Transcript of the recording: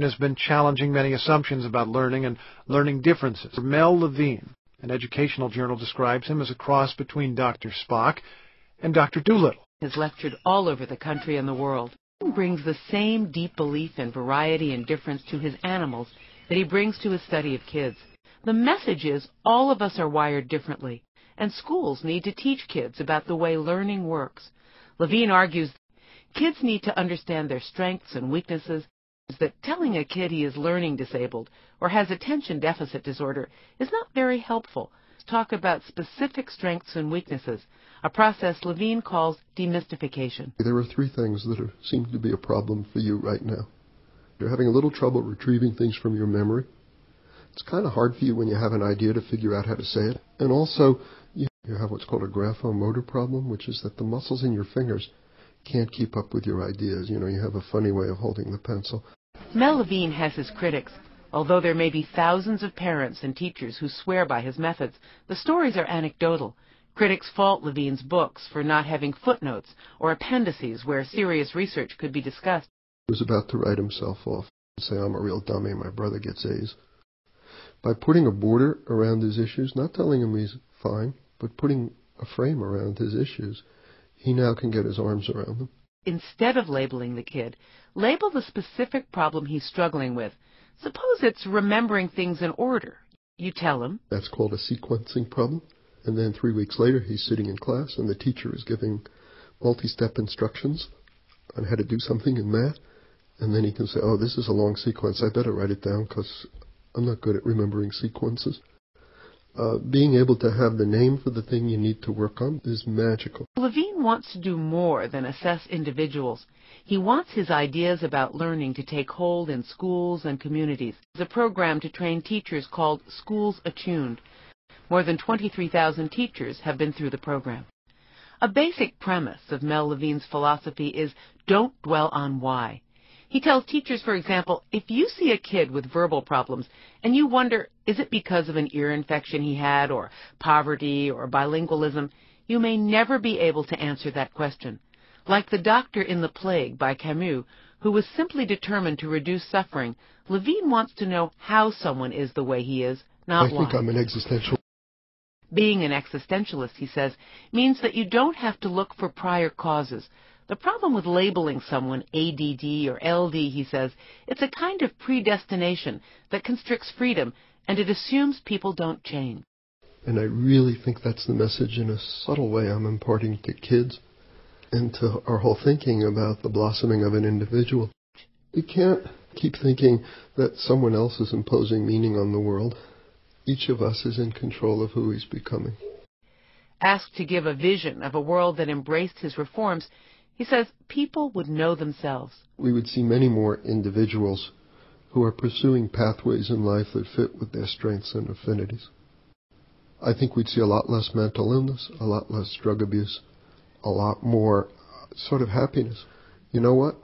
has been challenging many assumptions about learning and learning differences. Mel Levine, an educational journal, describes him as a cross between Dr. Spock and Dr. Dolittle. Has lectured all over the country and the world. He brings the same deep belief in variety and difference to his animals that he brings to his study of kids. The message is all of us are wired differently, and schools need to teach kids about the way learning works. Levine argues kids need to understand their strengths and weaknesses, that telling a kid he is learning disabled or has attention deficit disorder is not very helpful. Talk about specific strengths and weaknesses, a process Levine calls demystification. There are three things that seem to be a problem for you right now. You're having a little trouble retrieving things from your memory. It's kind of hard for you when you have an idea to figure out how to say it. And also, you have what's called a graphomotor problem, which is that the muscles in your fingers can't keep up with your ideas. You have a funny way of holding the pencil. Mel Levine has his critics. Although there may be thousands of parents and teachers who swear by his methods, the stories are anecdotal. Critics fault Levine's books for not having footnotes or appendices where serious research could be discussed. He was about to write himself off and say, I'm a real dummy, my brother gets A's. By putting a border around his issues, not telling him he's fine, but putting a frame around his issues, he now can get his arms around them. Instead of labeling the kid, label the specific problem he's struggling with. Suppose it's remembering things in order. You tell him. That's called a sequencing problem. And then 3 weeks later, he's sitting in class, and the teacher is giving multi-step instructions on how to do something in math. And then he can say, oh, this is a long sequence. I better write it down because I'm not good at remembering sequences. Being able to have the name for the thing you need to work on is magical. Levine wants to do more than assess individuals. He wants his ideas about learning to take hold in schools and communities. There's a program to train teachers called Schools Attuned. More than 23,000 teachers have been through the program. A basic premise of Mel Levine's philosophy is don't dwell on why. He tells teachers, for example, if you see a kid with verbal problems and you wonder, is it because of an ear infection he had, or poverty, or bilingualism, you may never be able to answer that question. Like the doctor in The Plague by Camus, who was simply determined to reduce suffering, Levine wants to know how someone is the way he is, not why. I think I'm an existentialist. Being an existentialist, he says, means that you don't have to look for prior causes. The problem with labeling someone ADD or LD, he says, it's a kind of predestination that constricts freedom, and it assumes people don't change. And I really think that's the message in a subtle way I'm imparting to kids and to our whole thinking about the blossoming of an individual. You can't keep thinking that someone else is imposing meaning on the world. Each of us is in control of who he's becoming. Asked to give a vision of a world that embraced his reforms, he says people would know themselves. We would see many more individuals who are pursuing pathways in life that fit with their strengths and affinities. I think we'd see a lot less mental illness, a lot less drug abuse, a lot more sort of happiness. You know what?